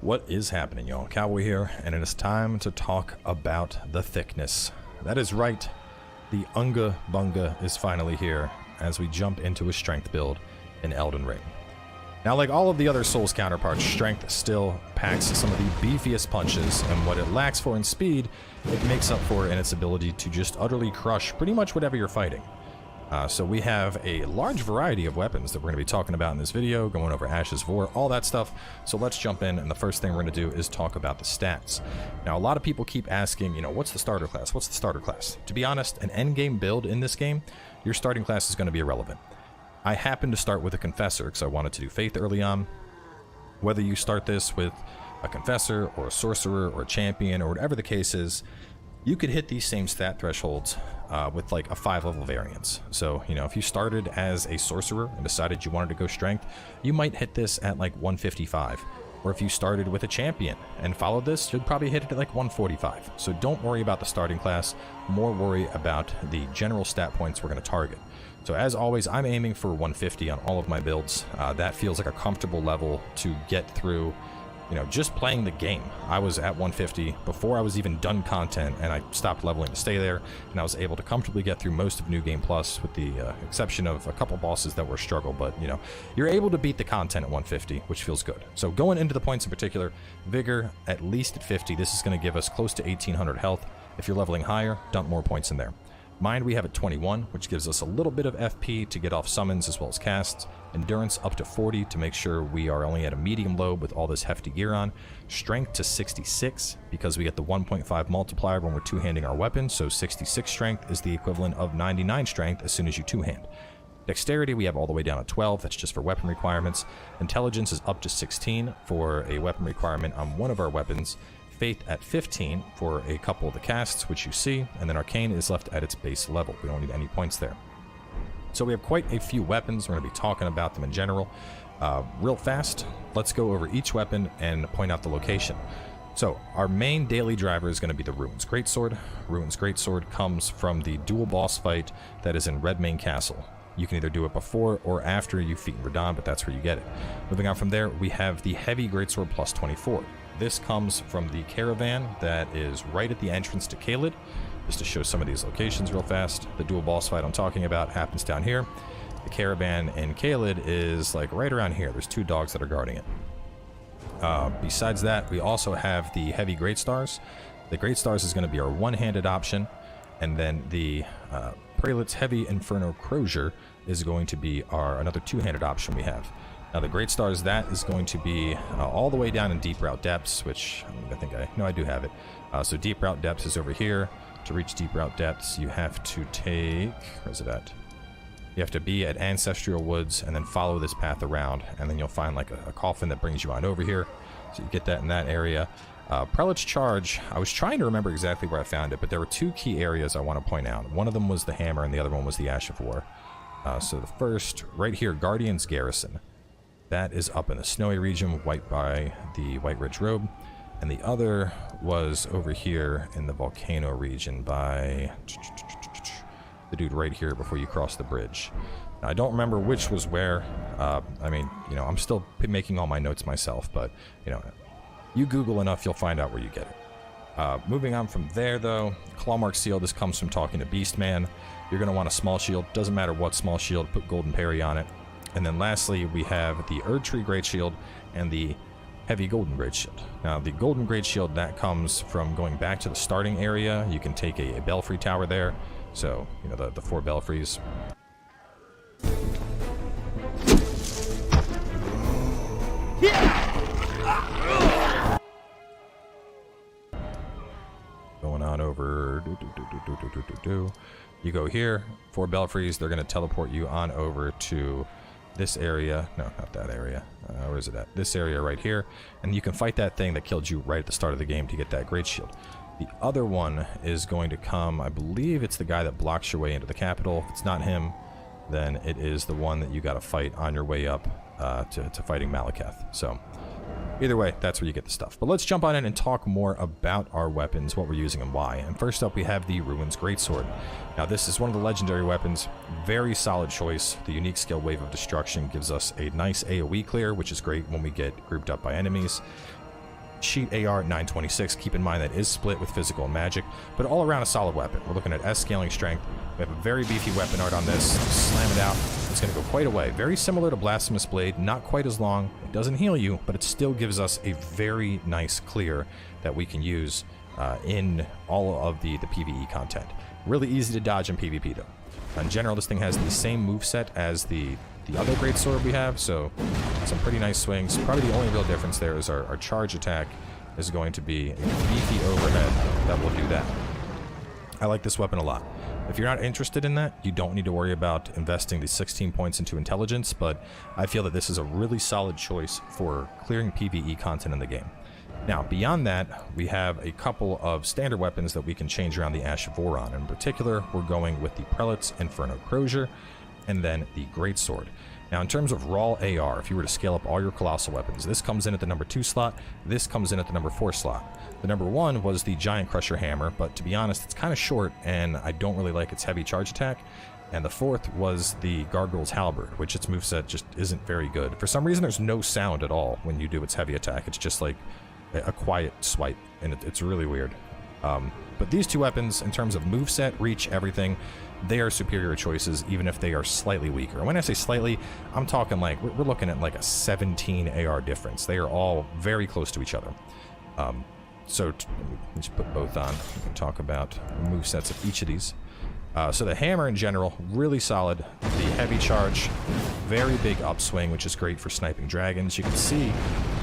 What is happening, y'all? Cowboy here, and it is time to talk about the thickness. That is right, the Unga Bunga is finally here as we jump into a strength build in Elden Ring. Now, like all of the other Souls counterparts, strength still packs some of the beefiest punches, and what it lacks for in speed, it makes up for in its ability to just utterly crush pretty much whatever you're fighting. So we have a large variety of weapons that we're going to be talking about in this video, going over Ashes of War, all that stuff. So let's jump in, and the first thing we're going to do is talk about the stats. Now, a lot of people keep asking, you know, what's the starter class? What's the starter class? To be honest, an endgame build in this game, your starting class is going to be irrelevant. I happen to start with a Confessor because I wanted to do Faith early on. Whether you start this with a Confessor or a Sorcerer or a Champion or whatever the case is, you could hit these same stat thresholds with like a 5-level variance. So, you know, if you started as a Sorcerer and decided you wanted to go Strength, you might hit this at like 155. Or if you started with a Champion and followed this, you'd probably hit it at like 145. So don't worry about the starting class, more worry about the general stat points we're going to target. So as always, I'm aiming for 150 on all of my builds. That feels like a comfortable level to get through, you know, just playing the game. I was at 150 before I was even done content, and I stopped leveling to stay there, and I was able to comfortably get through most of New Game Plus, with the exception of a couple bosses that were a struggle. But, you know, you're able to beat the content at 150, which feels good. So going into the points in particular, Vigor at least at 50. This is going to give us close to 1800 health. If you're leveling higher, dump more points in there. Mind we have at 21, which gives us a little bit of FP to get off summons as well as casts. Endurance up to 40 to make sure we are only at a medium load with all this hefty gear on. Strength to 66 because we get the 1.5 multiplier when we're two-handing our weapon, so 66 strength is the equivalent of 99 strength as soon as you two-hand. Dexterity we have all the way down to 12, that's just for weapon requirements. Intelligence is up to 16 for a weapon requirement on one of our weapons. Faith at 15 for a couple of the casts, which you see, and then Arcane is left at its base level. We don't need any points there. So we have quite a few weapons. We're going to be talking about them in general. Real fast, let's go over each weapon and point out the location. So our main daily driver is going to be the Ruins Greatsword. Ruins Greatsword comes from the dual boss fight that is in Redmane Castle. You can either do it before or after you feat Radahn, but that's where you get it. Moving on from there, we have the Heavy Greatsword plus 24. This comes from the caravan that is right at the entrance to Caelid. Just to show some of these locations real fast, the dual boss fight I'm talking about happens down here. The caravan in Caelid is like right around here. There's two dogs that are guarding it. Besides that, we also have the Heavy Great Stars. The Great Stars is going to be our one-handed option, and then the Prelate's Heavy Inferno Crozier is going to be our another two-handed option we have. Now the Great Stars, that is going to be all the way down in Deep Route Depths, which I do have it. So Deep Route Depths is over here. To reach Deep Route Depths, you have to take, where's it at? You have to be at Ancestral Woods and then follow this path around, and then you'll find like a coffin that brings you on over here. So you get that in that area. Prelate's Charge, I was trying to remember exactly where I found it, but there were two key areas I want to point out. One of them was the Hammer, and the other one was the Ash of War. So the first, right here, Guardian's Garrison. That is up in the snowy region, right by the White Ridge Road. And the other was over here in the volcano region by the dude right here before you cross the bridge. Now, I don't remember which was where. I mean, you know, I'm still making all my notes myself, but, you know, you Google enough, you'll find out where you get it. Moving on from there, though, Clawmark Seal, this comes from talking to Beastman. You're going to want a small shield. Doesn't matter what small shield, put Golden Parry on it. And then lastly, we have the Erdtree Great Shield and the Heavy Golden Great Shield. Now, the Golden Great Shield, that comes from going back to the starting area. You can take a Belfry Tower there. So, you know, the 4 Belfries. Going on over... You go here, 4 Belfries. They're going to teleport you on over to this area. No, not that area. Where is it at? This area right here. And you can fight that thing that killed you right at the start of the game to get that Great Shield. The other one is going to come, I believe it's the guy that blocks your way into the capital. If it's not him, then it is the one that you got to fight on your way up to fighting Malekith. So either way, that's where you get the stuff. But let's jump on in and talk more about our weapons, what we're using and why. And first up, we have the Ruins Greatsword. Now, this is one of the legendary weapons. Very solid choice. The unique skill Wave of Destruction gives us a nice AoE clear, which is great when we get grouped up by enemies. Sheet AR 926. Keep in mind that is split with physical and magic, but all around a solid weapon. We're looking at S scaling strength. We have a very beefy weapon art on this. Slam it out. It's going to go quite a way. Very similar to Blasphemous Blade, not quite as long. It doesn't heal you, but it still gives us a very nice clear that we can use in all of the PvE content. Really easy to dodge in PvP though. In general, this thing has the same moveset as the other greatsword we have, so some pretty nice swings. Probably the only real difference there is our charge attack is going to be a beefy overhead that will do that. I like this weapon a lot. If you're not interested in that, you don't need to worry about investing the 16 points into intelligence, but I feel that this is a really solid choice for clearing PvE content in the game. Now, beyond that, we have a couple of standard weapons that we can change around the Ash of War on. In particular, we're going with the Prelate's Inferno Crozier, and then the Greatsword. Now, in terms of raw AR, if you were to scale up all your colossal weapons, this comes in at the number 2 slot, this comes in at the number 4 slot. The number 1 was the Giant Crusher Hammer, but to be honest, it's kind of short, and I don't really like its heavy charge attack. And the 4th was the Gargoyle's Halberd, which its moveset just isn't very good. For some reason, there's no sound at all when you do its heavy attack. It's just like a quiet swipe, and it's really weird. But these two weapons, in terms of moveset, reach, everything, they are superior choices, even if they are slightly weaker. And when I say slightly, I'm talking like, we're looking at like a 17 AR difference. They are all very close to each other. So let me just put both on. We can talk about the movesets of each of these. So the hammer in general, really solid. The heavy charge, very big upswing, which is great for sniping dragons. You can see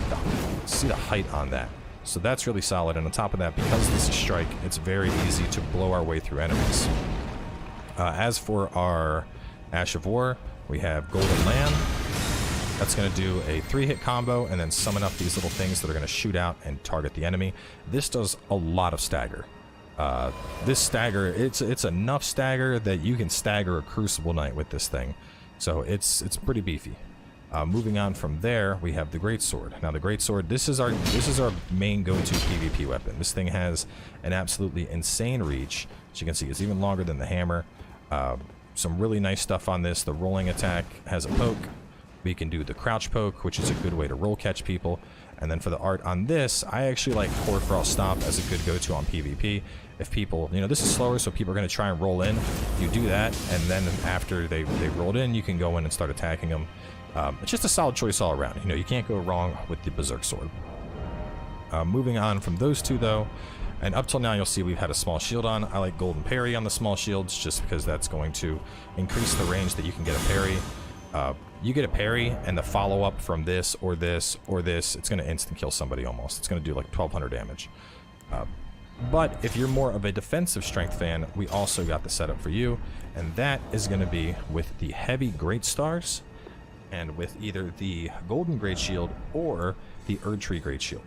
the height on that. So that's really solid. And on top of that, because this is strike, it's very easy to blow our way through enemies. As for our Ash of War, we have Golden Lamb. That's going to do a 3-hit combo and then summon up these little things that are going to shoot out and target the enemy. This does a lot of stagger. This stagger, it's enough stagger that you can stagger a Crucible Knight with this thing. So it's pretty beefy. Moving on from there, we have the Greatsword. Now the Greatsword, this is our main go-to PvP weapon. This thing has an absolutely insane reach. As you can see, it's even longer than the hammer. Some really nice stuff on this. The rolling attack has a poke. We can do the crouch poke, which is a good way to roll catch people. And then for the art on this, I actually like Hoarfrost Stomp as a good go-to on PvP. If people, this is slower, so people are going to try and roll in. You do that, and then after they've rolled in, you can go in and start attacking them. It's just a solid choice all around. You can't go wrong with the Berserk Sword. Moving on from those two, though, and up till now, you'll see we've had a small shield on. I like Golden Parry on the small shields, just because that's going to increase the range that you can get a parry. You get a parry, and the follow-up from this, or this, or this, it's going to instant kill somebody almost. It's going to do like 1200 damage. But if you're more of a defensive strength fan, we also got the setup for you, and that is going to be with the Heavy Great Stars, and with either the Golden Great Shield or the Erdtree Great Shield.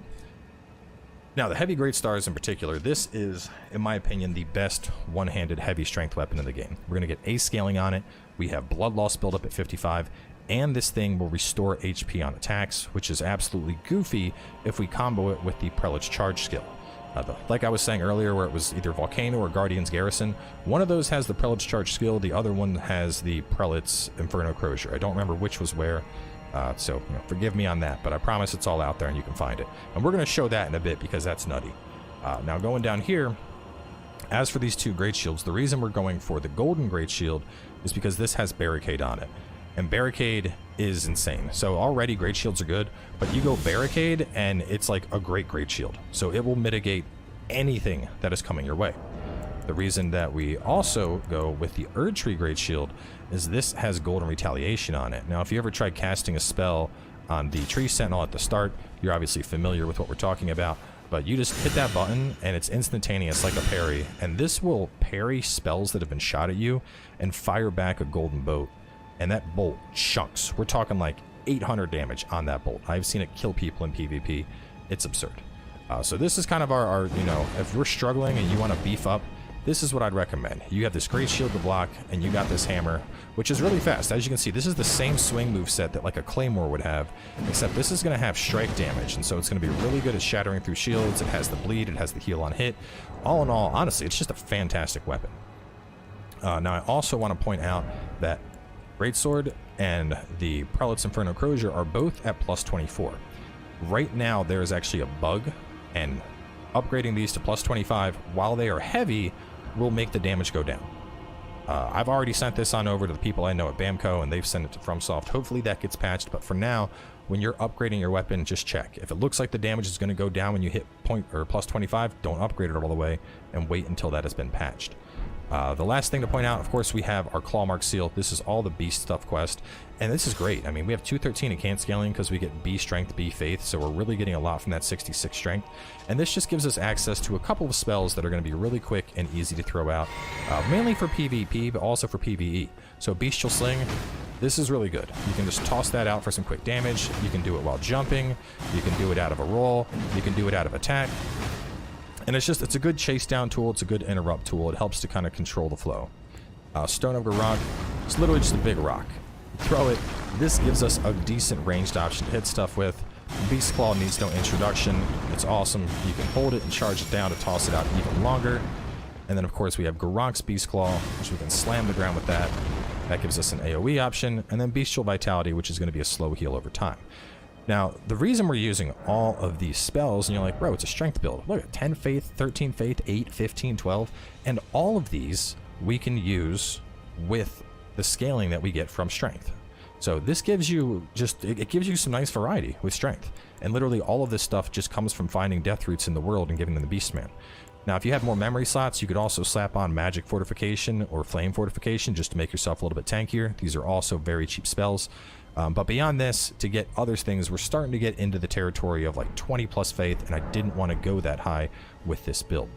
Now, the Heavy Great Stars in particular, this is, in my opinion, the best one-handed heavy strength weapon in the game. We're going to get A scaling on it. We have blood loss buildup at 55, and this thing will restore HP on attacks, which is absolutely goofy if we combo it with the Prelate's Charge skill. Like I was saying earlier, where it was either Volcano or Guardian's Garrison, one of those has the Prelate's Charge skill, the other one has the Prelate's Inferno Crozier. I don't remember which was where, so forgive me on that, but I promise it's all out there and you can find it. And we're going to show that in a bit because that's nutty. Now going down here, as for these two Great Shields, the reason we're going for the Golden Great Shield is because this has Barricade on it. And Barricade is insane. So already Great Shields are good, but you go Barricade and it's like a Great Shield. So it will mitigate anything that is coming your way. The reason that we also go with the Erdtree Great Shield is this has Golden Retaliation on it. Now, if you ever tried casting a spell on the Tree Sentinel at the start, you're obviously familiar with what we're talking about, but you just hit that button and it's instantaneous like a parry, and this will parry spells that have been shot at you and fire back a golden bolt. And that bolt chunks. We're talking like 800 damage on that bolt. I've seen it kill people in PvP. It's absurd. So this is kind of our if we're struggling and you want to beef up, this is what I'd recommend. You have this Great Shield to block, and you got this hammer, which is really fast. As you can see, this is the same swing moveset that like a Claymore would have, except this is going to have strike damage, and so it's going to be really good at shattering through shields. It has the bleed, it has the heal on hit. All in all, honestly, it's just a fantastic weapon. Now, I also want to point out that Greatsword and the Prelate's Inferno Crozier are both at plus 24. Right now, there is actually a bug, and upgrading these to plus 25 while they are heavy will make the damage go down. I've already sent this on over to the people I know at Bamco, and they've sent it to FromSoft. Hopefully that gets patched, but for now, when you're upgrading your weapon, just check. If it looks like the damage is going to go down when you hit plus 25, don't upgrade it all the way, and wait until that has been patched. The last thing to point out, of course, we have our Claw Mark Seal. This is all the Beast stuff quest, and this is great. I mean, we have 213 and can't scaling because we get B Strength, B Faith, so we're really getting a lot from that 66 Strength. And this just gives us access to a couple of spells that are going to be really quick and easy to throw out, mainly for PvP, but also for PvE. So Bestial Sling, this is really good. You can just toss that out for some quick damage. You can do it while jumping. You can do it out of a roll. You can do it out of attack. And it's a good chase down tool. It's a good interrupt tool. It helps to kind of control the flow. Stone Ogre Rock, it's literally just a big rock. You throw it. This gives us a decent ranged option to hit stuff with. Beast Claw needs no introduction. It's awesome. You can hold it and charge it down to toss it out even longer. And then, of course, we have Garonk's Beast Claw, which we can slam the ground with that. That gives us an AoE option. And then Bestial Vitality, which is going to be a slow heal over time. Now, the reason we're using all of these spells, and you're like, bro, it's a strength build. Look at 10 faith, 13 faith, 8, 15, 12. And all of these we can use with the scaling that we get from strength. So this gives you it gives you some nice variety with strength. And literally all of this stuff just comes from finding death roots in the world and giving them the Beastman. Now, if you have more memory slots, you could also slap on Magic Fortification or Flame Fortification just to make yourself a little bit tankier. These are also very cheap spells. But beyond this, to get other things, we're starting to get into the territory of like 20 plus faith, and I didn't want to go that high with this build.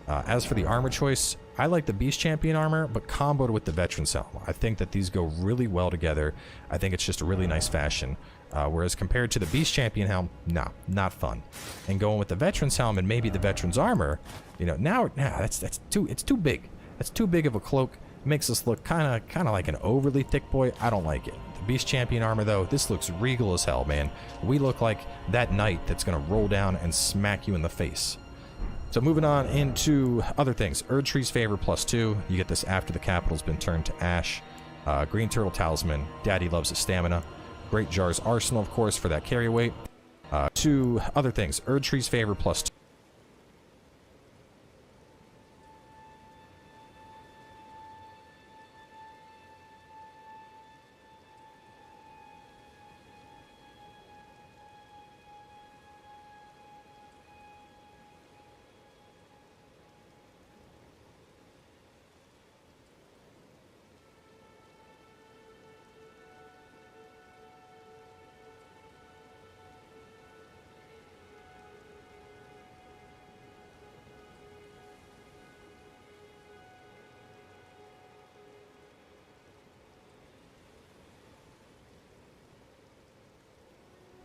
As for the armor choice, I like the Beast Champion armor, but comboed with the Veteran's Helm. I think that these go really well together. I think it's just a really nice fashion. Whereas compared to the Beast Champion helm, nah, not fun. And going with the Veteran's Helm and maybe the Veteran's Armor, you know, it's too big. That's too big of a cloak. It makes us look kind of like an overly thick boy. I don't like it. The Beast Champion armor, though, this looks regal as hell, man. We look like that knight that's going to roll down and smack you in the face. So moving on into other things. Erdtree's Favor +2. You get this after the capital's been turned to ash. Green Turtle Talisman. Daddy loves his stamina. Great Jar's Arsenal, of course, for that carry weight. Two other things. Erdtree's Favor +2.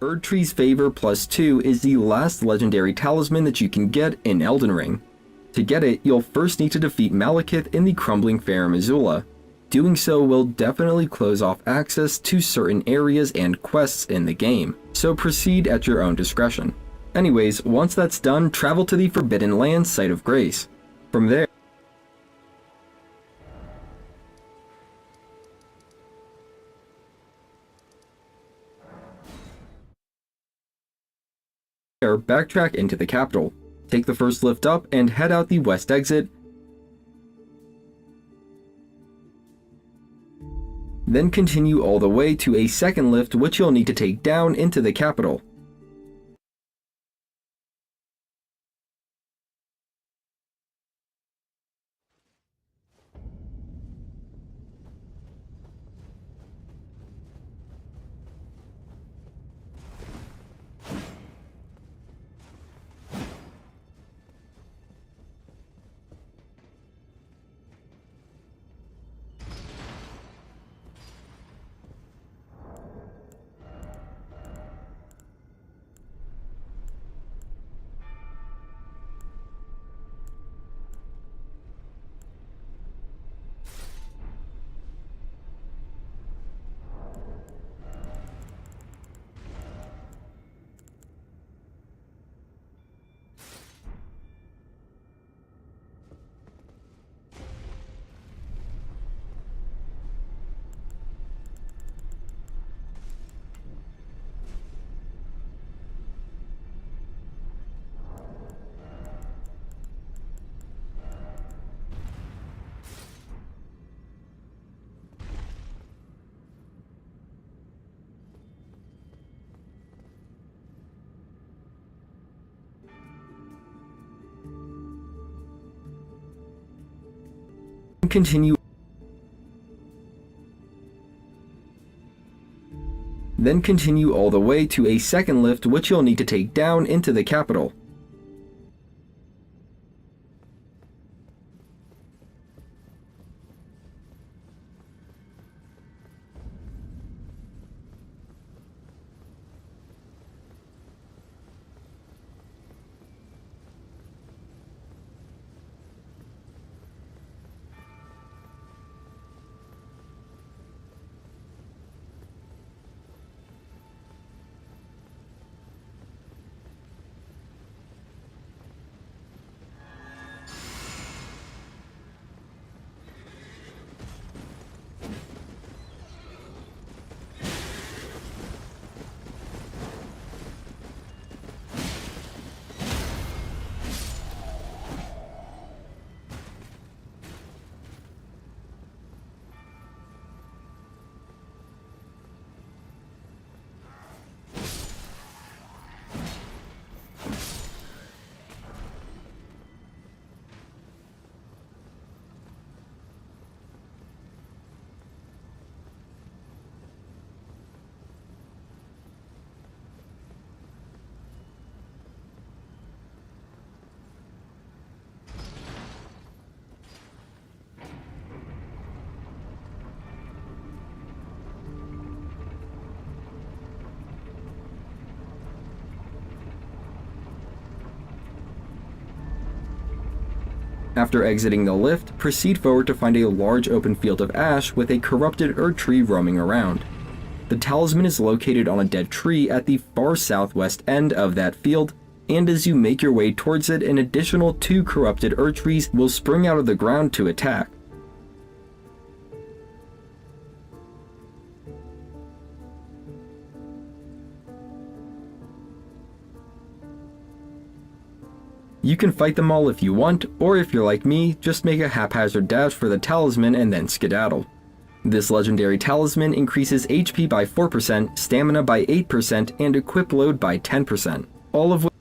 Erdtree's Favor +2 is the last legendary talisman that you can get in Elden Ring. To get it, you'll first need to defeat Malekith in the crumbling Farum Azula. Doing so will definitely close off access to certain areas and quests in the game, so proceed at your own discretion. Anyways, once that's done, travel to the Forbidden Lands Site of Grace. From there, backtrack into the capital. Take the first lift up and head out the west exit. Then continue all the way to a second lift which you'll need to take down into the capital. Then continue all the way to a second lift, which you'll need to take down into the capital. After exiting the lift, proceed forward to find a large open field of ash with a corrupted Erd tree roaming around. The talisman is located on a dead tree at the far southwest end of that field, and as you make your way towards it, an additional 2 corrupted Erd trees will spring out of the ground to attack. You can fight them all if you want, or if you're like me, just make a haphazard dash for the talisman and then skedaddle. This legendary talisman increases HP by 4%, stamina by 8%, and equip load by 10%, all of which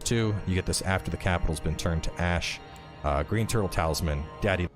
2. You get this after the capital's been turned to ash. Green Turtle Talisman, Daddy.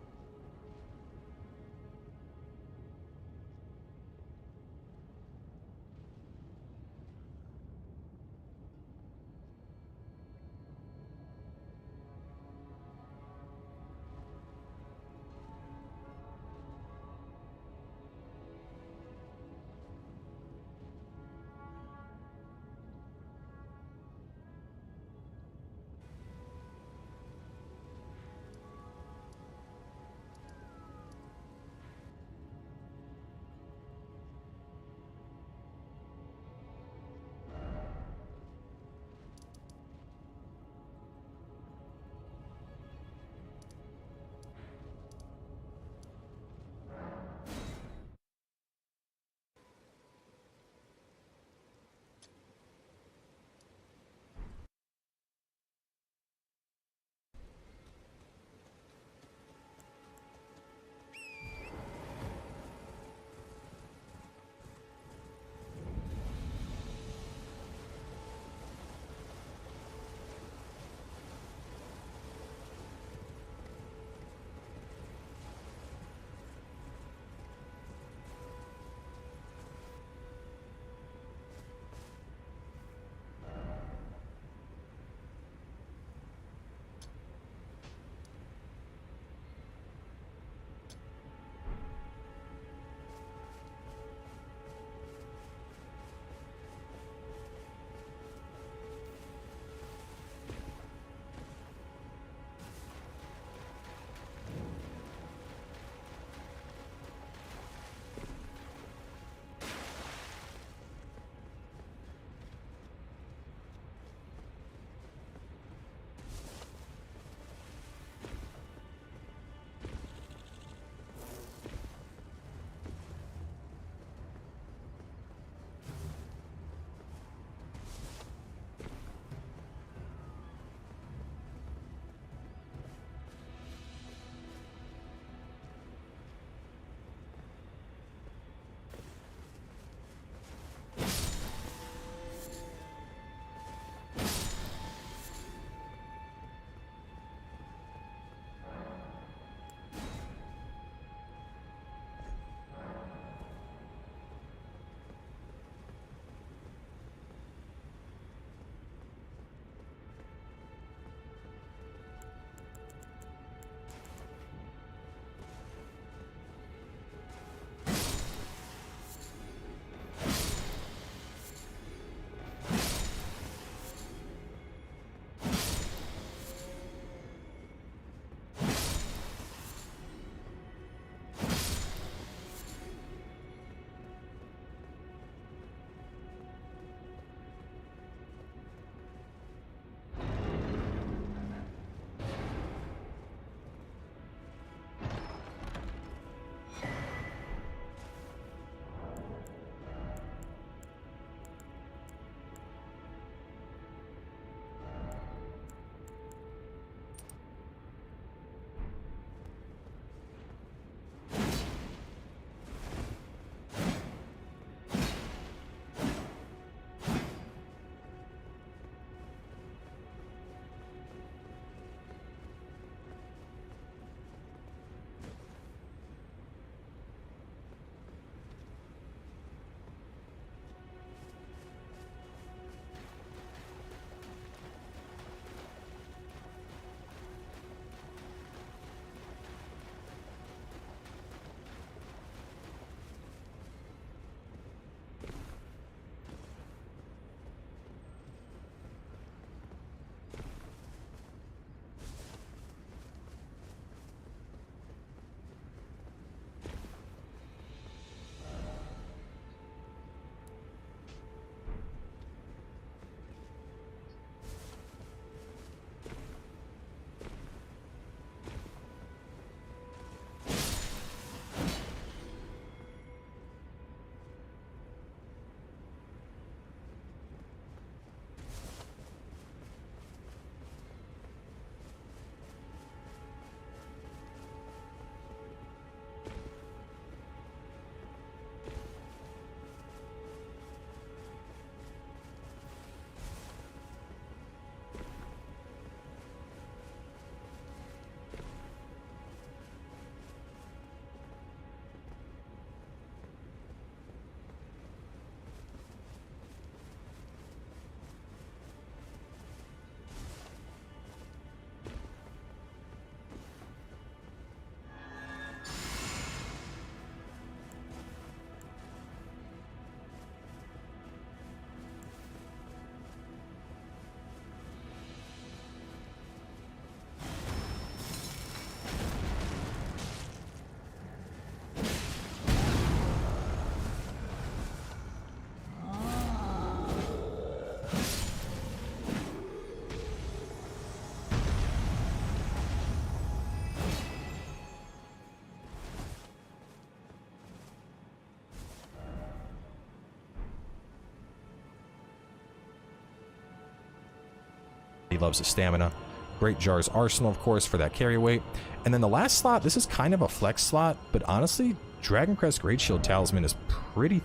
loves his stamina. Great Jar's Arsenal, of course, for that carry weight. And then the last slot, this is kind of a flex slot, but honestly, Dragon Crest Great Shield Talisman is pretty...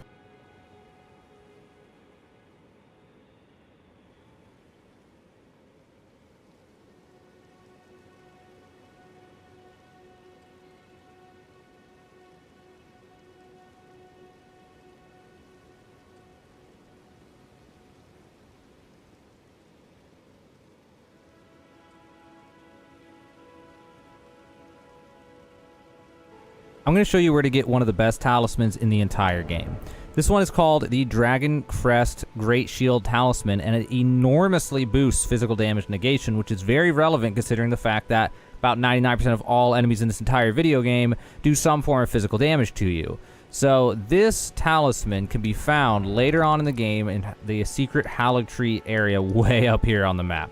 I'm going to show you where to get one of the best talismans in the entire game. This one is called the Dragon Crest Great Shield Talisman, and it enormously boosts physical damage negation, which is very relevant considering the fact that about 99% of all enemies in this entire video game do some form of physical damage to you. So this talisman can be found later on in the game in the secret Haligtree area way up here on the map.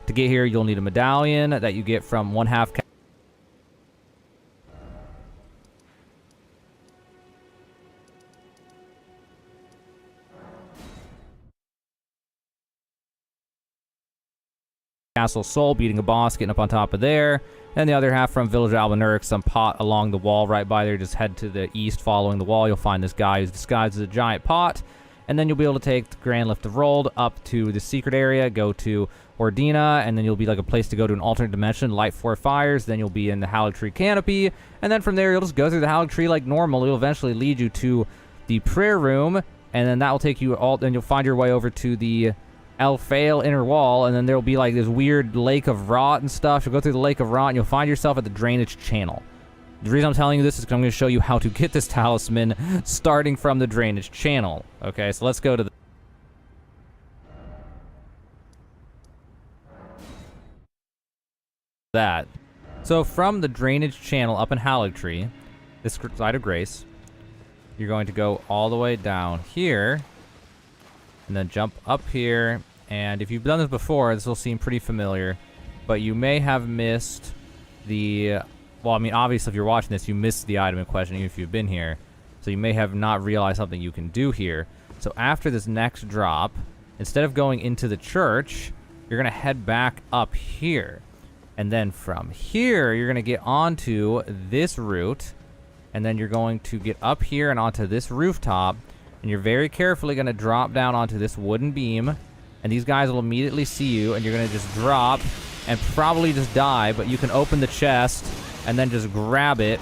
To get here, you'll need a medallion that you get from 1/2 Castle Soul, beating a boss, getting up on top of there. And the other half from Village Albanuric, some pot along the wall right by there. Just head to the east following the wall. You'll find this guy who's disguised as a giant pot. And then you'll be able to take the Grand Lift of Rold up to the secret area, go to Ordina, and then you'll be like a place to go to an alternate dimension, light 4 fires. Then you'll be in the Haligtree Canopy. And then from there, you'll just go through the Haligtree like normal. It'll eventually lead you to the prayer room. And then that will take you all, then you'll find your way over to the Elphael inner wall, and then there'll be like this weird lake of rot and stuff. You'll go through the lake of rot, and you'll find yourself at the drainage channel. The reason I'm telling you this is because I'm going to show you how to get this talisman starting from the drainage channel. Okay, so let's go to that. So from the drainage channel up in Haligtree, this side of Grace, you're going to go all the way down here, and then jump up here. And if you've done this before, this will seem pretty familiar, but you may have missed the... Well, I mean, obviously, if you're watching this, you missed the item in question, even if you've been here. So you may have not realized something you can do here. So after this next drop, instead of going into the church, you're going to head back up here. And then from here, you're going to get onto this route. And then you're going to get up here and onto this rooftop. And you're very carefully going to drop down onto this wooden beam. And these guys will immediately see you. And you're going to just drop and probably just die. But you can open the chest and then just grab it.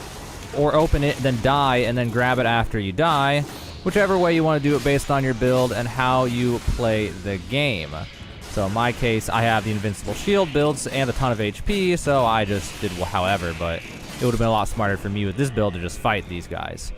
Or open it, then die, and then grab it after you die. Whichever way you want to do it based on your build and how you play the game. So in my case, I have the invincible shield builds and a ton of HP. So I just did however. But it would have been a lot smarter for me with this build to just fight these guys.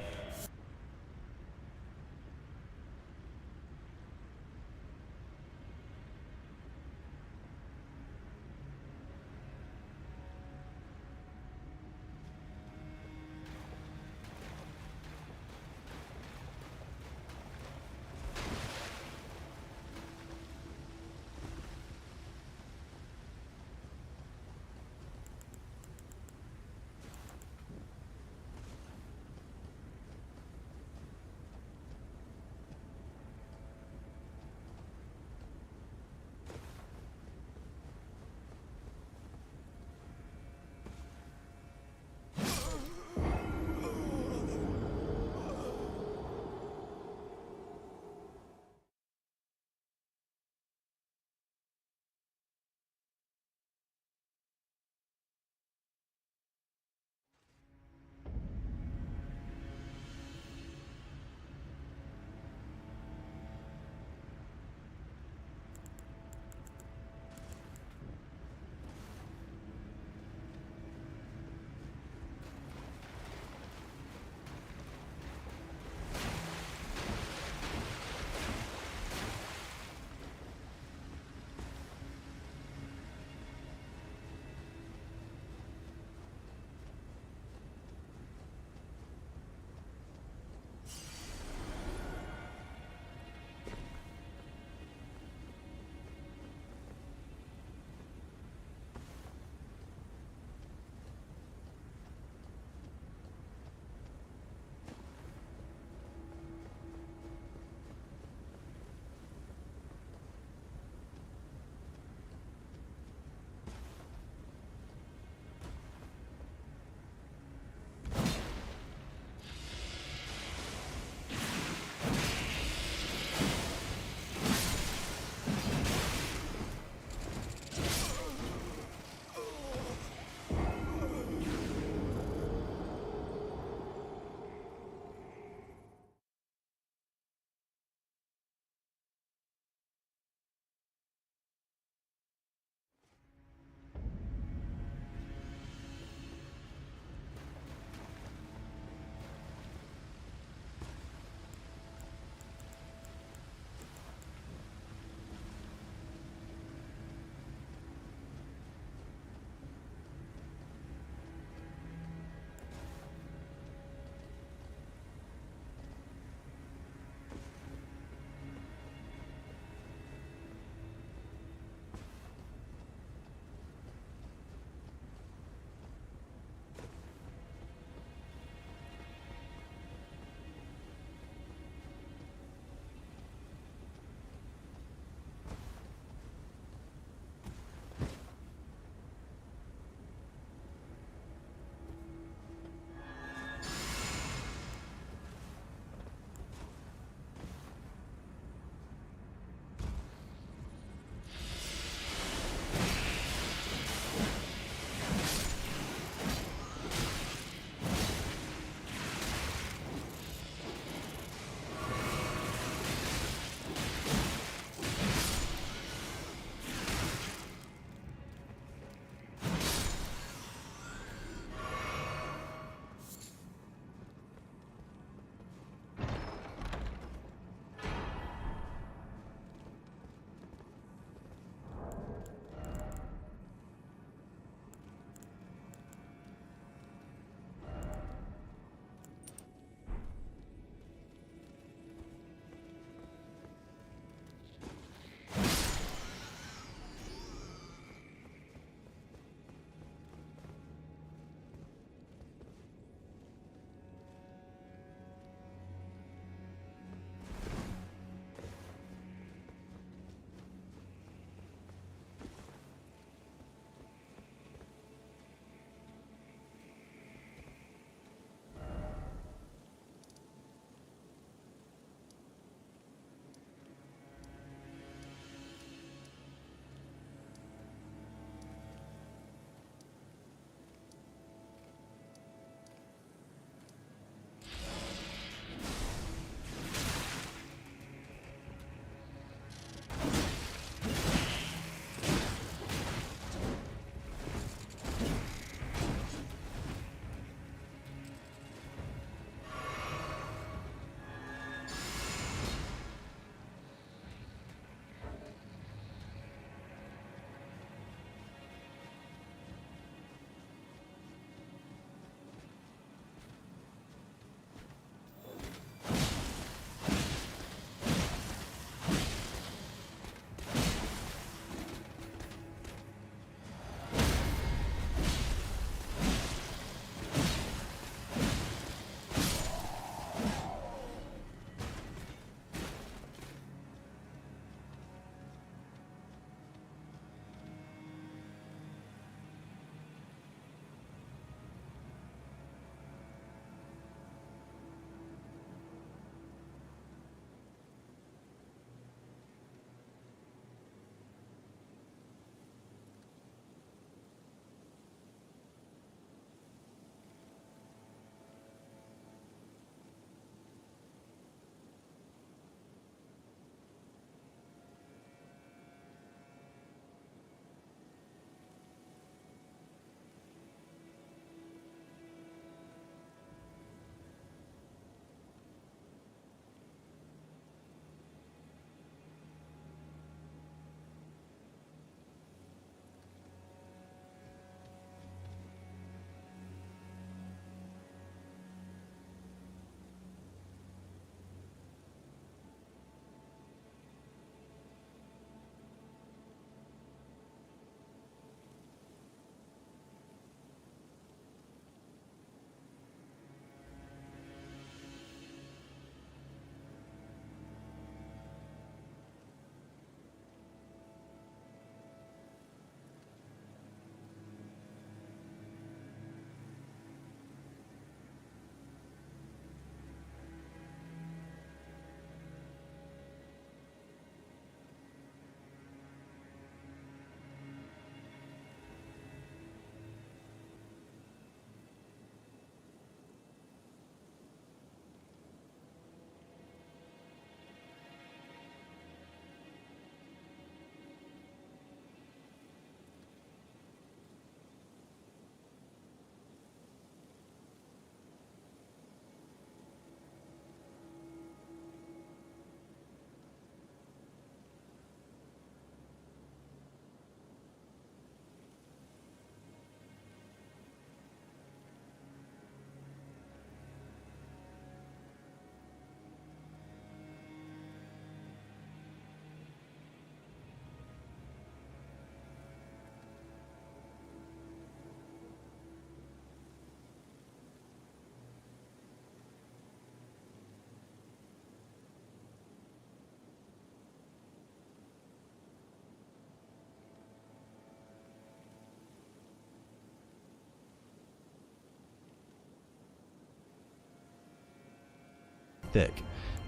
thick.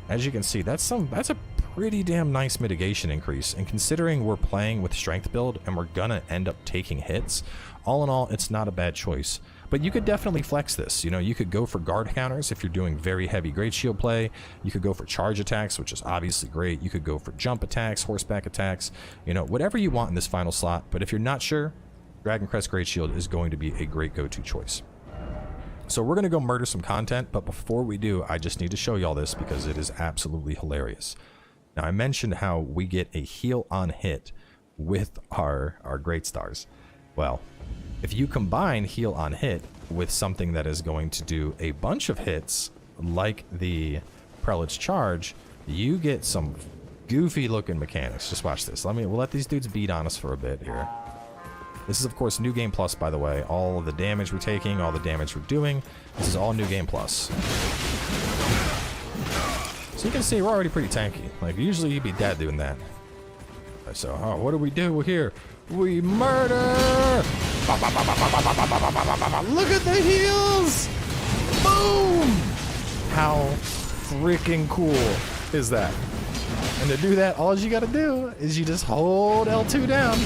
As you can see, that's a pretty damn nice mitigation increase, and considering we're playing with strength build and we're gonna end up taking hits, all in all, it's not a bad choice. But you could definitely flex this. You know, you could go for guard counters if you're doing very heavy great shield play. You could go for charge attacks, which is obviously great. You could go for jump attacks, horseback attacks, you know, whatever you want in this final slot. But if you're not sure, Dragon Crest Great Shield is going to be a great go-to choice. So we're going to go murder some content, but before we do, I just need to show y'all this because it is absolutely hilarious. Now, I mentioned how we get a heal on hit with our great stars. Well, if you combine heal on hit with something that is going to do a bunch of hits, like the Prelate's Charge, you get some goofy looking mechanics. Just watch this. We'll let these dudes beat on us for a bit here. This is, of course, New Game Plus, by the way. All of the damage we're taking, all the damage we're doing, this is all New Game Plus. So you can see we're already pretty tanky. Like, usually you'd be dead doing that. So, what do we do here? We murder! Look at the heals! Boom! How freaking cool is that? And to do that, all you gotta do is you just hold L2 down.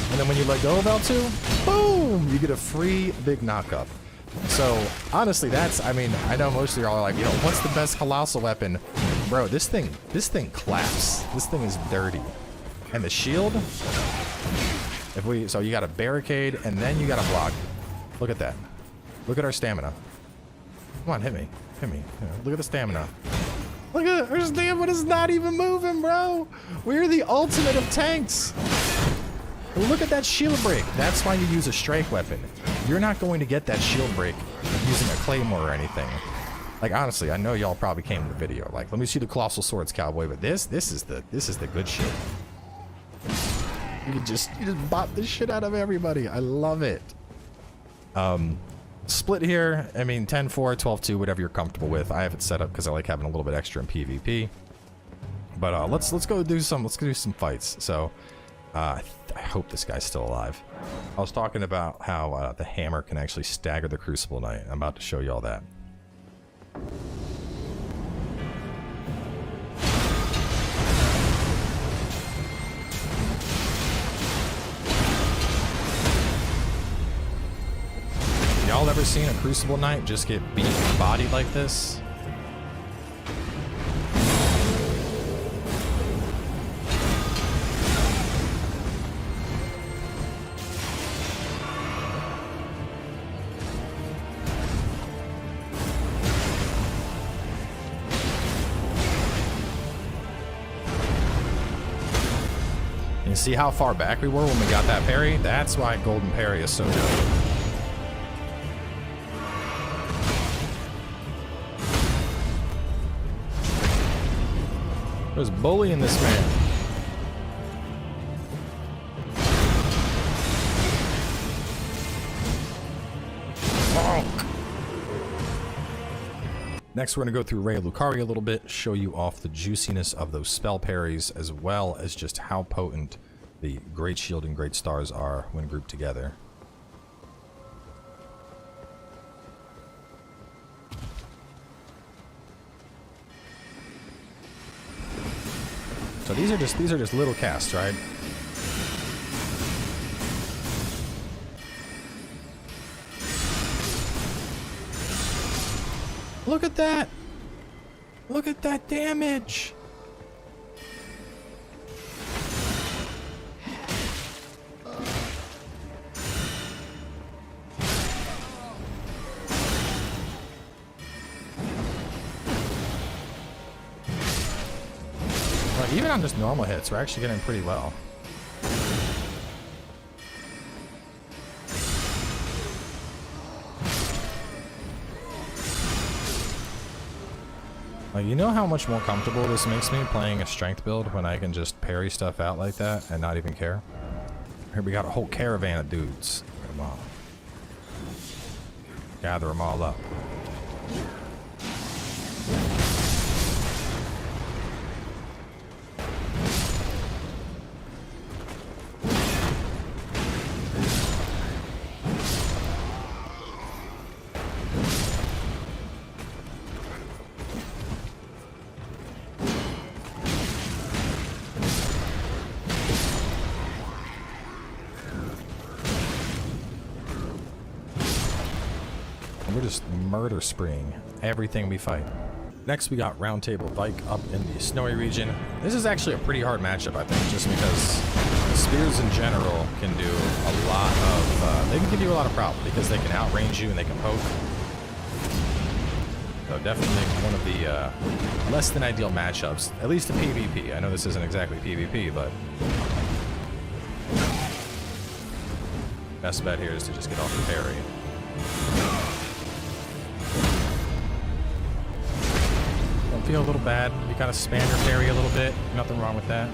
And then when you let go of L2, boom! You get a free big knockup. So, honestly, I mean, I know most of y'all are like, you know, what's the best colossal weapon? Bro, this thing claps. This thing is dirty. And the shield, so you got a barricade and then you got a block. Look at that. Look at our stamina. Come on, hit me. Hit me. Look at the stamina. Look at it. Our stamina's not even moving, bro. We're the ultimate of tanks. Look at that shield break. That's why you use a strike weapon. You're not going to get that shield break using a claymore or anything. Like, honestly, I know y'all probably came to the video like, let me see the colossal swords, cowboy. But this is the good shit. You just bop the shit out of everybody. I love it. Split here. I mean, 10-4, 12-2, whatever you're comfortable with. I have it set up because I like having a little bit extra in PvP. But let's go do some fights. So I hope this guy's still alive. I was talking about how the hammer can actually stagger the Crucible Knight. I'm about to show you all that. Y'all ever seen a Crucible Knight just get beat and bodied like this? You see how far back we were when we got that parry? That's why Golden Parry is so good. There's bullying this man. Next, we're going to go through Ray of Lucaria a little bit, show you off the juiciness of those spell parries, as well as just how potent the Great Shield and Great Stars are when grouped together. So these are just little casts, right? Look at that! Look at that damage! Like, even on just normal hits, we're actually getting pretty low. Like, you know how much more comfortable this makes me playing a strength build when I can just parry stuff out like that and not even care? Here we got a whole caravan of dudes. Come on. Gather them all up. we're just murder spreeing everything we fight. Next, we got Round Table Vike up in the snowy region. This is actually a pretty hard matchup, I think, just because spears in general can do a lot of, they can give you a lot of problems because they can outrange you and they can poke. So definitely one of the less than ideal matchups, at least in PvP. I know this isn't exactly PvP, but best bet here is to just get off the parry. Don't feel a little bad. You gotta spam your parry a little bit. Nothing wrong with that.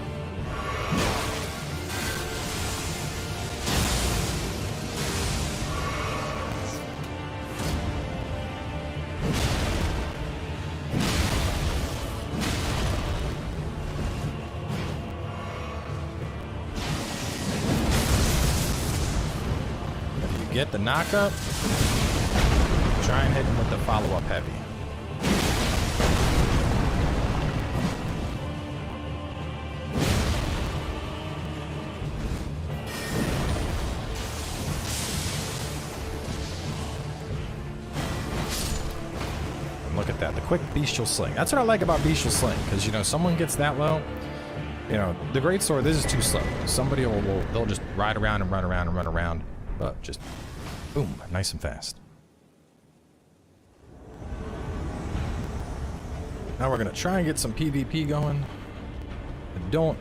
Get the knockup, try and hit him with the follow-up heavy. And look at that, the quick bestial sling. That's what I like about bestial sling, because, you know, someone gets that low, you know, the greatsword, this is too slow. Somebody they'll just ride around and run around and run around. But just boom, nice and fast. Now we're gonna try and get some PvP going. I don't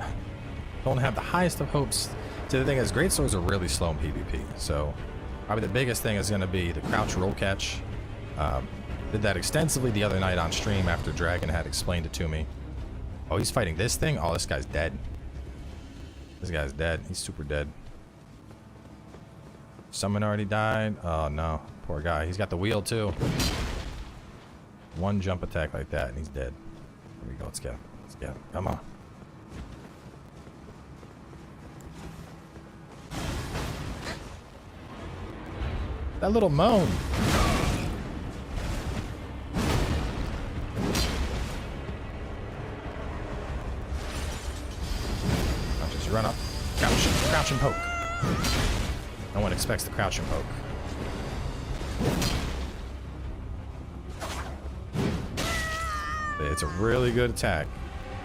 have the highest of hopes. See, the thing is, greatswords are really slow in PvP. So probably the biggest thing is gonna be the crouch roll catch. Did that extensively the other night on stream after Dragon had explained it to me. Oh, he's fighting this thing? Oh, this guy's dead. This guy's dead. He's super dead. Someone already died. Oh no, poor guy. He's got the wheel too. One jump attack like that and he's dead. Here we go. Let's get him. Let's get him. Come on. That little moan. I'll just run up. Crouch and poke. No one expects the crouch and poke. It's a really good attack.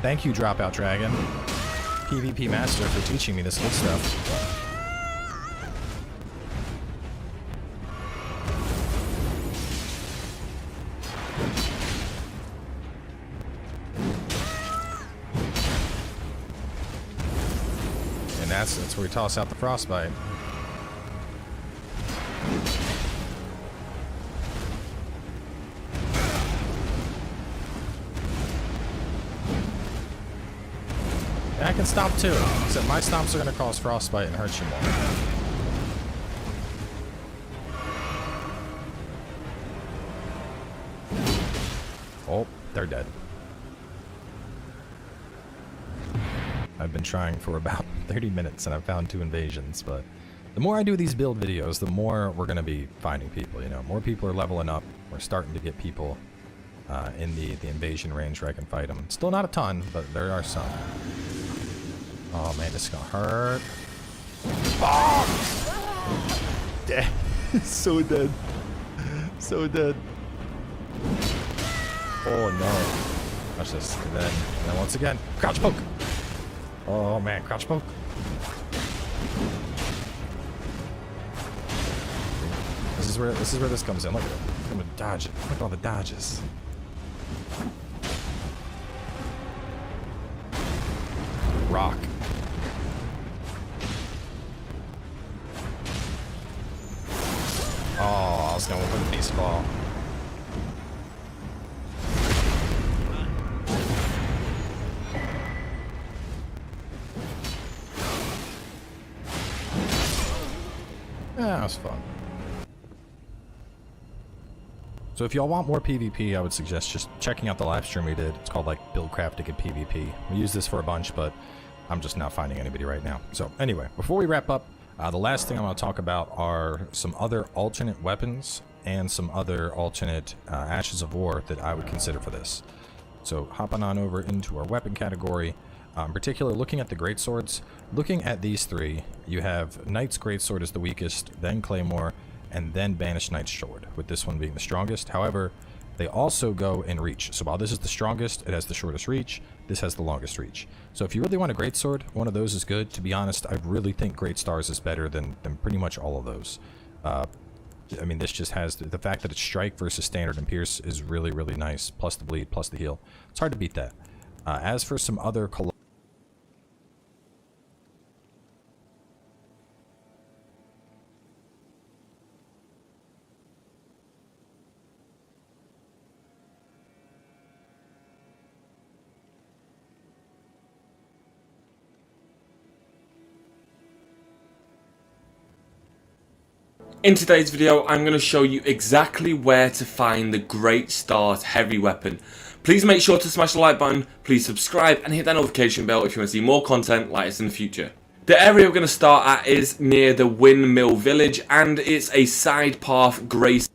Thank you, Dropout Dragon, PvP Master, for teaching me this good stuff. And that's where we toss out the frostbite. I can stomp too, except my stomps are going to cause frostbite and hurt you more. Oh, they're dead. I've been trying for about 30 minutes and I've found 2 invasions, but the more I do these build videos, the more we're going to be finding people, you know. More people are leveling up. We're starting to get people in the invasion range where I can fight them. Still not a ton, but there are some. Oh man, this is gonna hurt. Oh! Dead. So dead. So dead. Oh no. Watch this. And then once again, crouch poke. Oh man, crouch poke. This is where this comes in. Look at it. I'm gonna dodge it. Look at all the dodges. Rock. Oh, I was going for the beast ball. Yeah, that was fun. So if y'all want more PvP, I would suggest just checking out the live stream we did. It's called like Build Crafting and PvP. We use this for a bunch, but I'm just not finding anybody right now. So anyway, before we wrap up, the last thing I want to talk about are some other alternate weapons and some other alternate Ashes of War that I would consider for this. So hopping on over into our weapon category, in particular looking at the greatswords, looking at these 3, you have Knight's Greatsword is the weakest, then Claymore, and then Banished Knight's Sword, with this one being the strongest. However, they also go in reach. So while this is the strongest, it has the shortest reach. This has the longest reach. So if you really want a greatsword, one of those is good. To be honest, I really think Great Stars is better than pretty much all of those. I mean, this just has the fact that it's strike versus standard and pierce is really, really nice. Plus the bleed, plus the heal. It's hard to beat that. As for some other In today's video, I'm going to show you exactly where to find the Great Stars heavy weapon. Please make sure to smash the like button, please subscribe and hit that notification bell if you want to see more content like this in the future. The area we're going to start at is near the Windmill Village, and it's a side path grace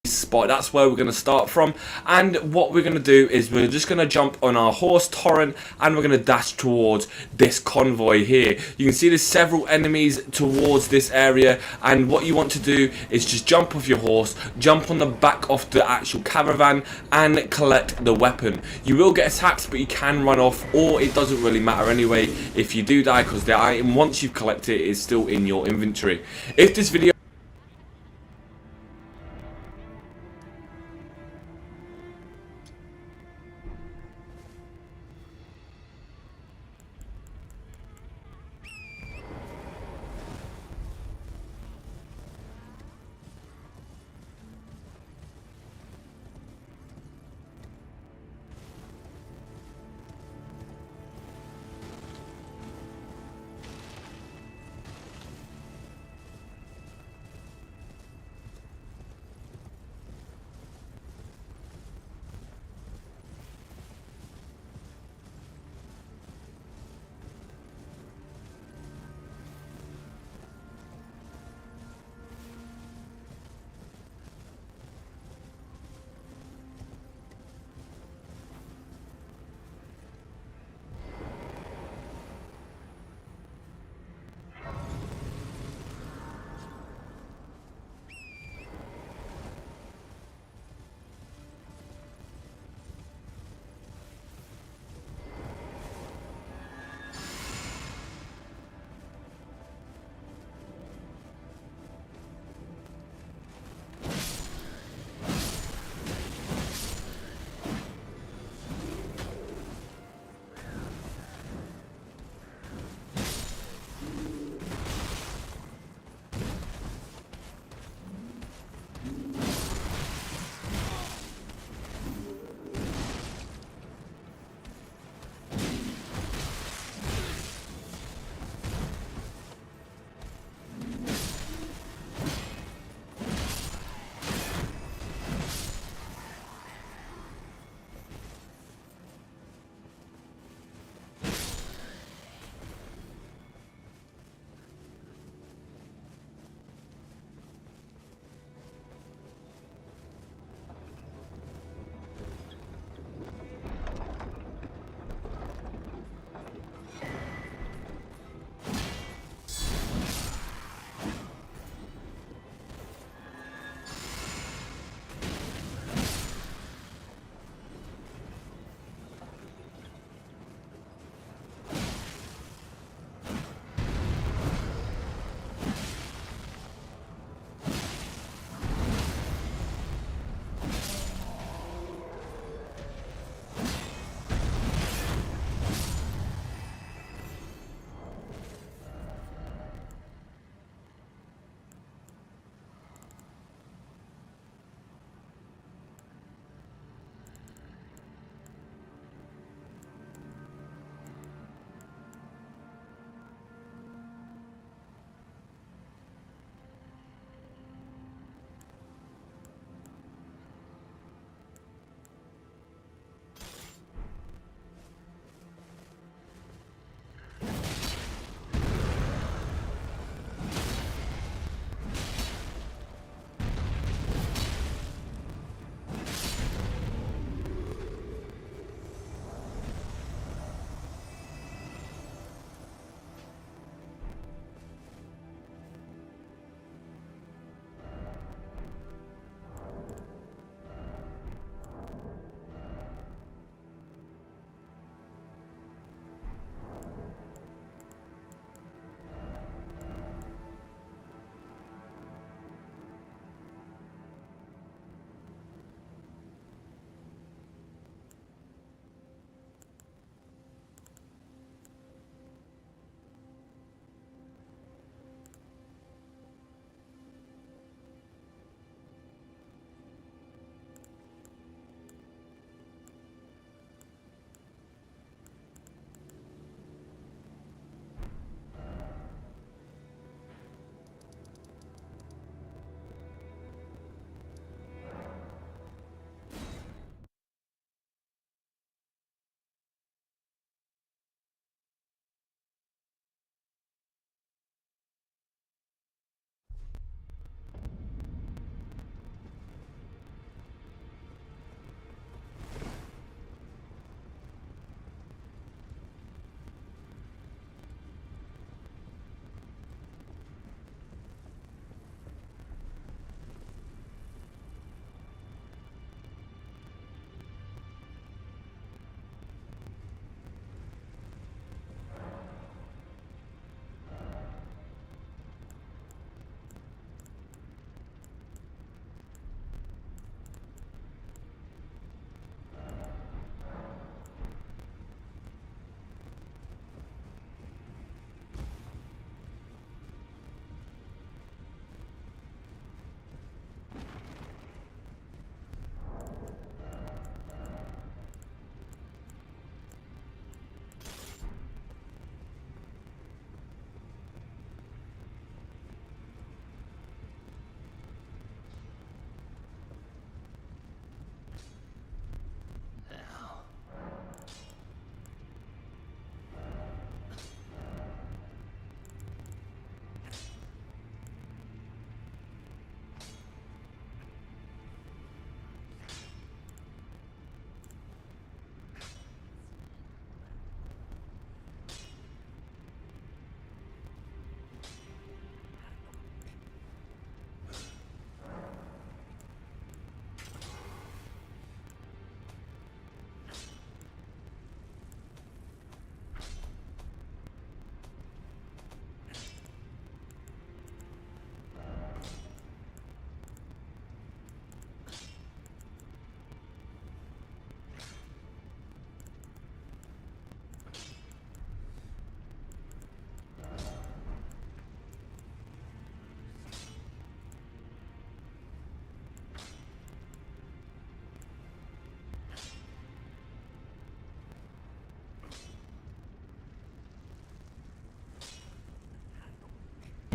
spot. That's where we're going to start from, and what we're going to do is we're just going to jump on our horse Torrent and we're going to dash towards this convoy here. You can see there's several enemies towards this area, and what you want to do is just jump off your horse, jump on the back of the actual caravan and collect the weapon. You will get attacked, but you can run off, or it doesn't really matter anyway if you do die, because the item, once you've collected it, is still in your inventory. If this video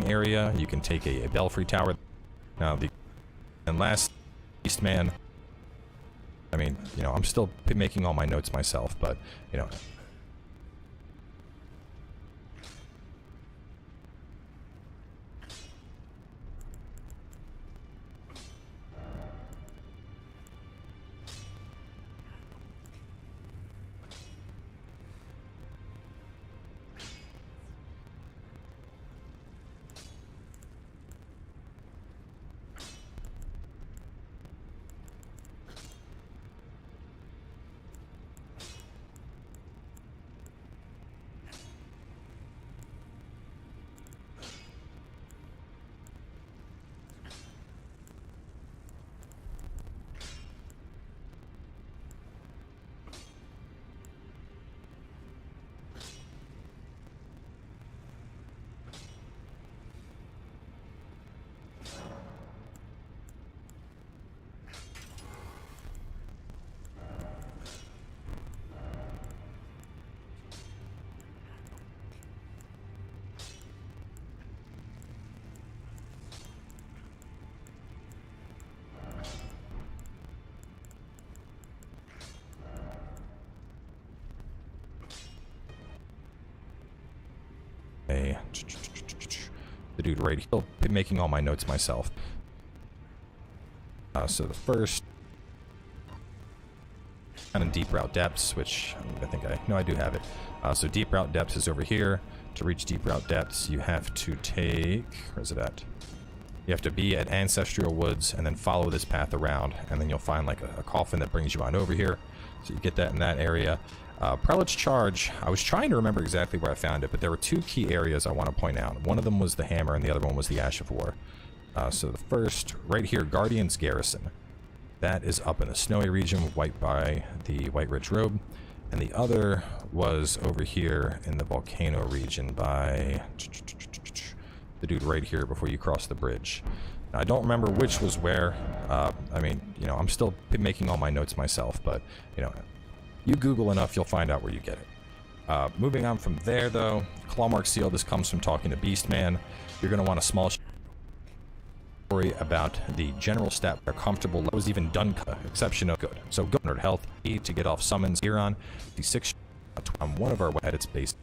area, you can take a belfry tower. Now, and last, Beastman. I mean, you know, I'm still making all my notes myself, but, you know. The dude right here, been making all my notes myself. So the first kind of deep route depths, which I do have it. So deep route depths is over here. To reach deep route depths, you have to take, where's it at? You have to be at Ancestral Woods and then follow this path around, and then you'll find like a coffin that brings you on over here. So you get that in that area. Prelate's Charge, I was trying to remember exactly where I found it, but there were two key areas I want to point out. One of them was the Hammer, and the other one was the Ash of War. So the first, right here, Guardian's Garrison. That is up in the snowy region, right by the White Ridge Road. And the other was over here in the Volcano region by the dude right here before you cross the bridge. Now, I don't remember which was where. I mean, you know, I'm still making all my notes myself, but, you know, you Google enough, you'll find out where you get it. Moving on from there, though, Clawmark Seal, this comes from talking to Beastman. You're going to want a small story about the general stat. They're comfortable. That was even done, exception of good. So, go 100 health, E to get off summons here on the 6 on one of our at its base.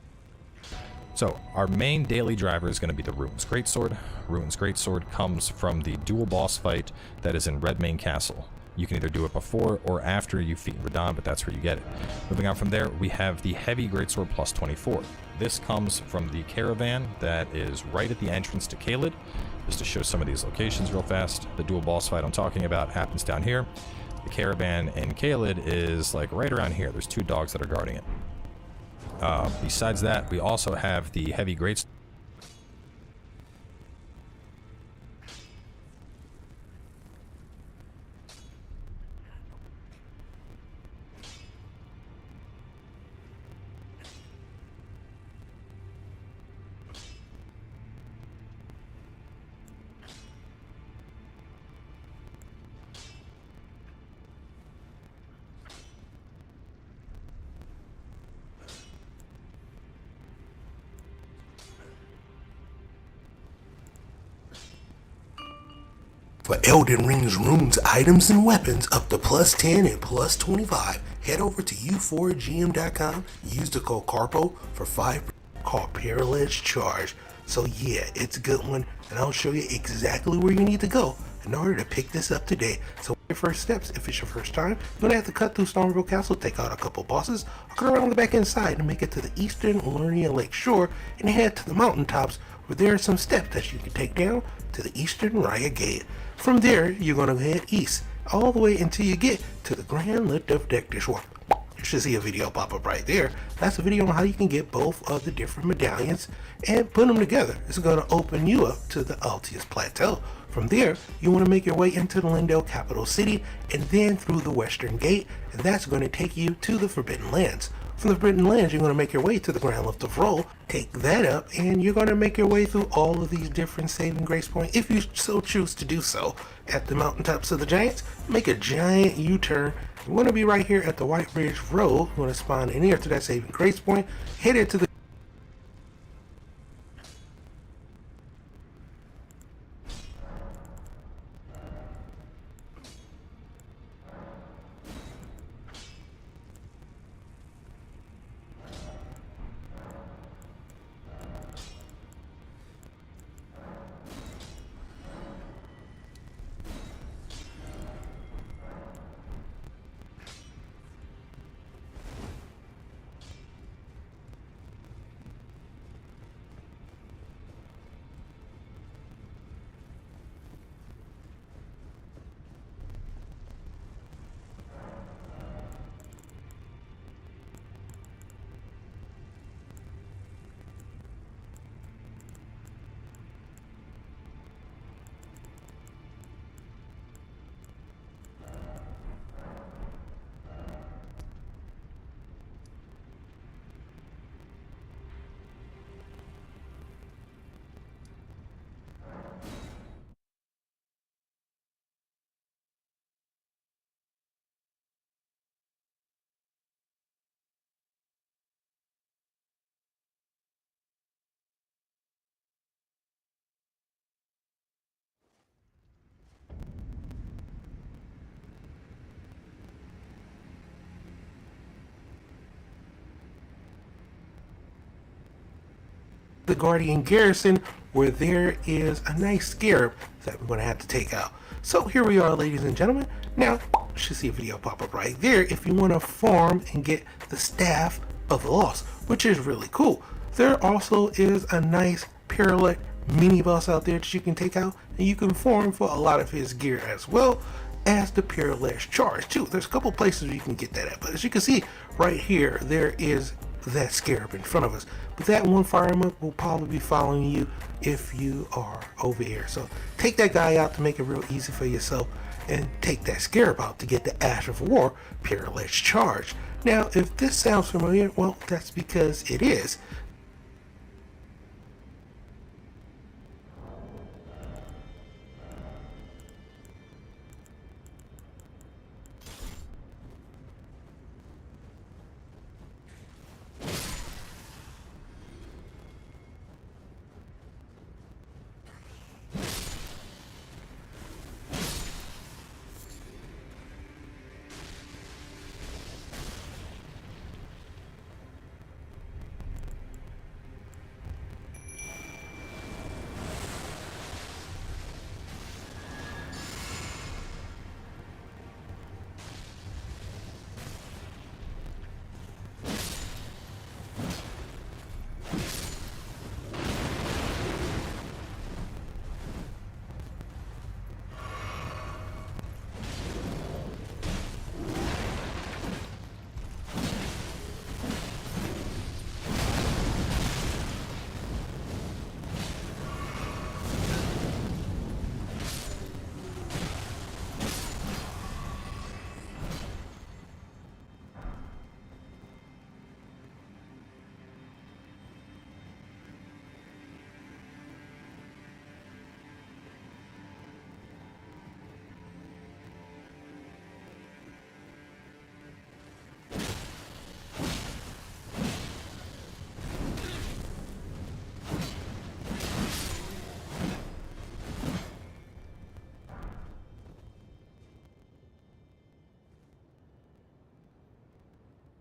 So, our main daily driver is going to be the Ruin's Greatsword. Ruin's Greatsword comes from the dual boss fight that is in Redmane Castle. You can either do it before or after you defeat Radahn, but that's where you get it. Moving on from there, we have the Heavy Greatsword plus 24. This comes from the caravan that is right at the entrance to Caelid. Just to show some of these locations real fast, the dual boss fight I'm talking about happens down here. The caravan in Caelid is like right around here. There's two dogs that are guarding it. Besides that, we also have the Heavy Greatsword. For Elden Ring's runes, items, and weapons up to +10 and +25, head over to u4gm.com, use the code CARPO for 5% called Peerless Charge. So yeah, it's a good one, and I'll show you exactly where you need to go in order to pick this up today. So your first steps, if it's your first time, you're going to have to cut through Stormville Castle, take out a couple bosses, cut around the back end side and make it to the eastern Lernia Lake shore, and head to the mountaintops where there are some steps that you can take down to the eastern Raya Gate. From there, you're going to head east, all the way until you get to the Grand Lift of Dekdishwar. You should see a video pop up right there. That's a video on how you can get both of the different medallions and put them together. It's going to open you up to the Altius Plateau. From there, you want to make your way into the Lindale capital city and then through the Western Gate, and that's going to take you to the Forbidden Lands. From the Forbidden Lands, you're going to make your way to the Grand Lift of Roll, take that up, and you're going to make your way through all of these different saving grace points, if you so choose to do so. At the mountaintops of the Giants, make a giant U-turn. You're going to be right here at the White Ridge Road. You're going to spawn in here to that saving grace point, head into the Guardian Garrison, where there is a nice scarab that we're going to have to take out. So here we are, ladies and gentlemen. Now, you should see a video pop up right there if you want to farm and get the Staff of the Lost, which is really cool. There also is a nice Paralect mini boss out there that you can take out, and you can farm for a lot of his gear as well as the Paralect charge too. There's a couple places where you can get that at, but as you can see right here, there is that scarab in front of us. But that one fire monk will probably be following you if you are over here. So take that guy out to make it real easy for yourself, and take that scarab out to get the Ash of War Paralect charge. Now, if this sounds familiar, well, that's because it is.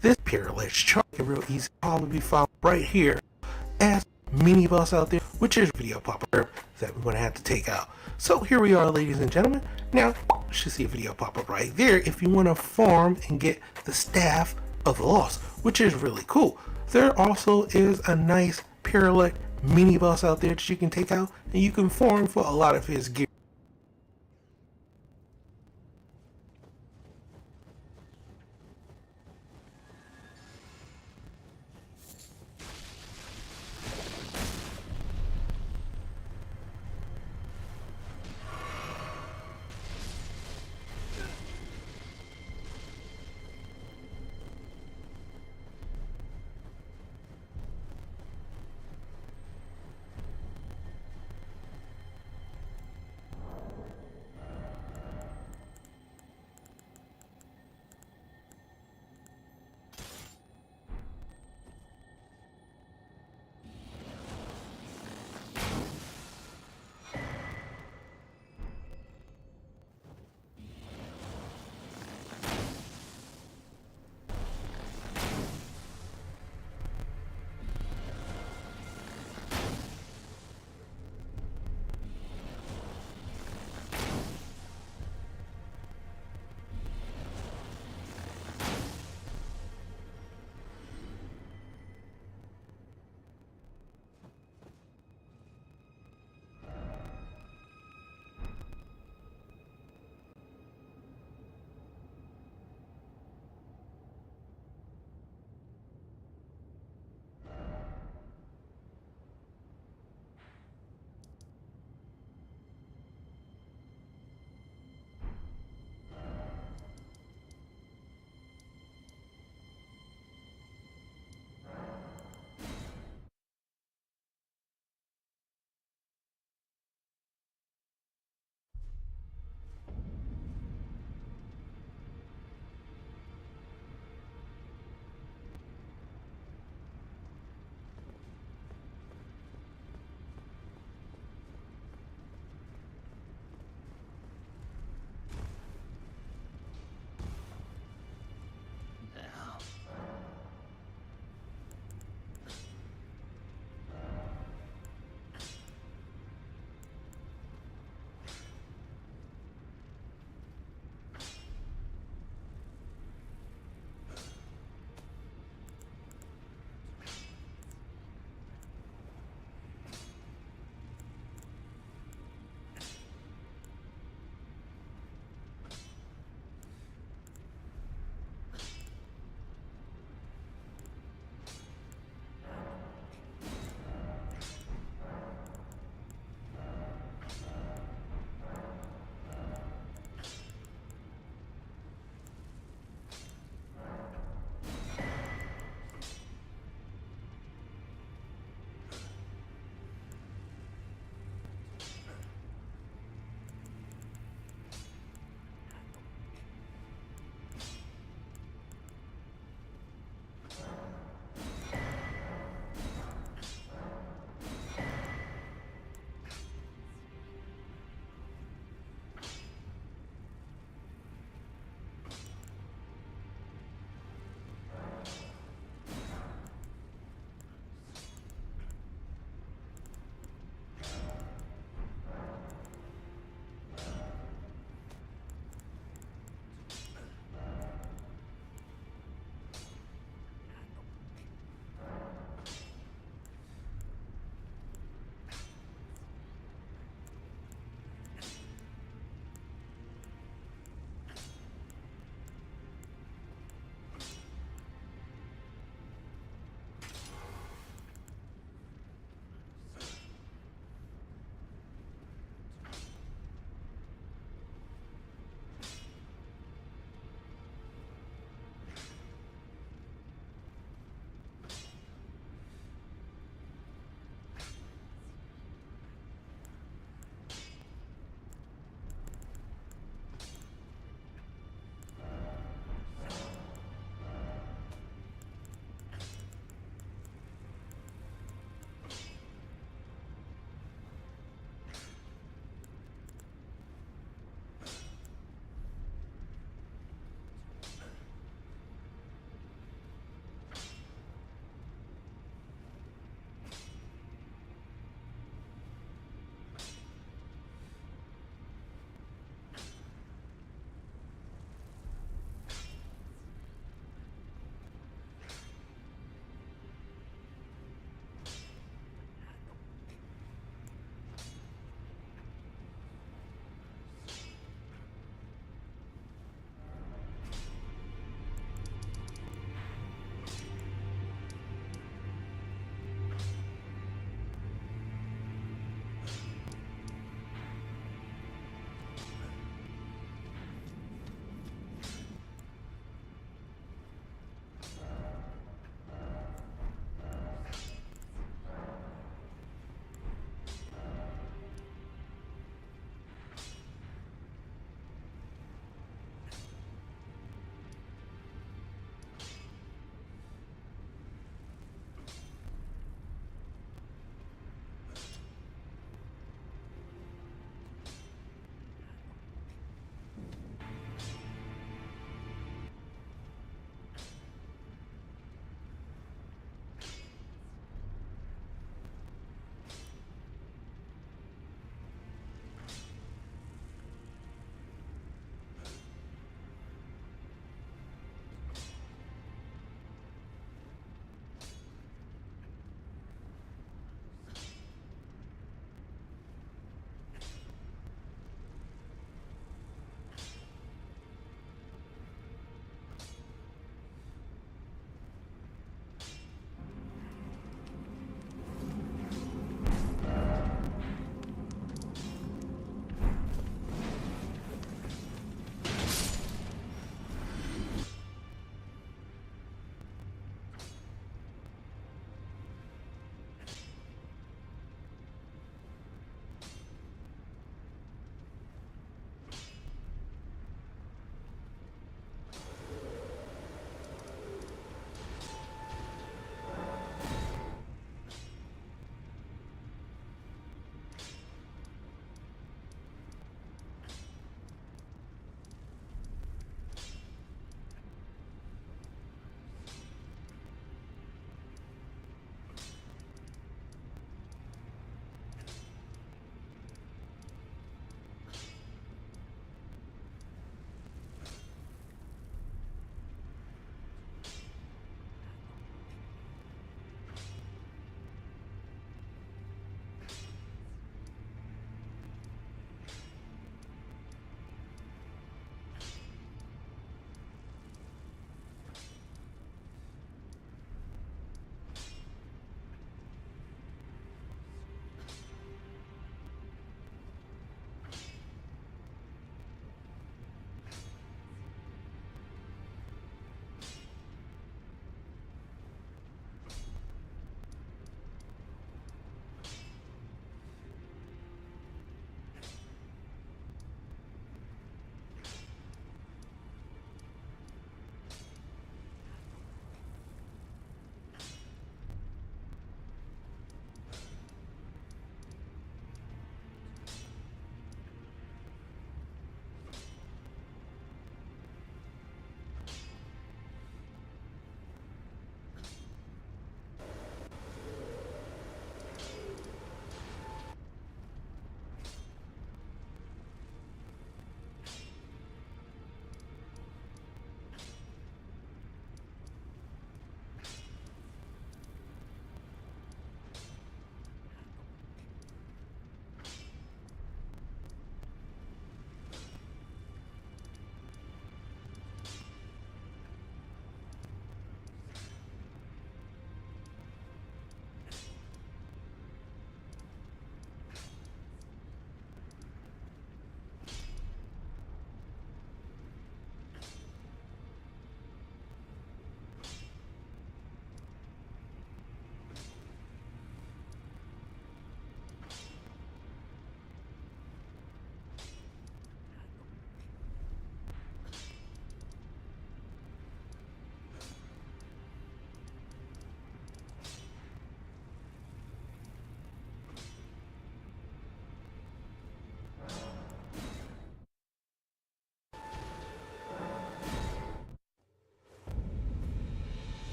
This Paralect chart can real easy probably be found right here as mini boss out there, which is video pop up that we're going to have to take out. So here we are, ladies and gentlemen. Now, you should see a video pop up right there if you want to farm and get the Staff of the Lost, which is really cool. There also is a nice Paralect mini boss out there that you can take out, and you can farm for a lot of his gear.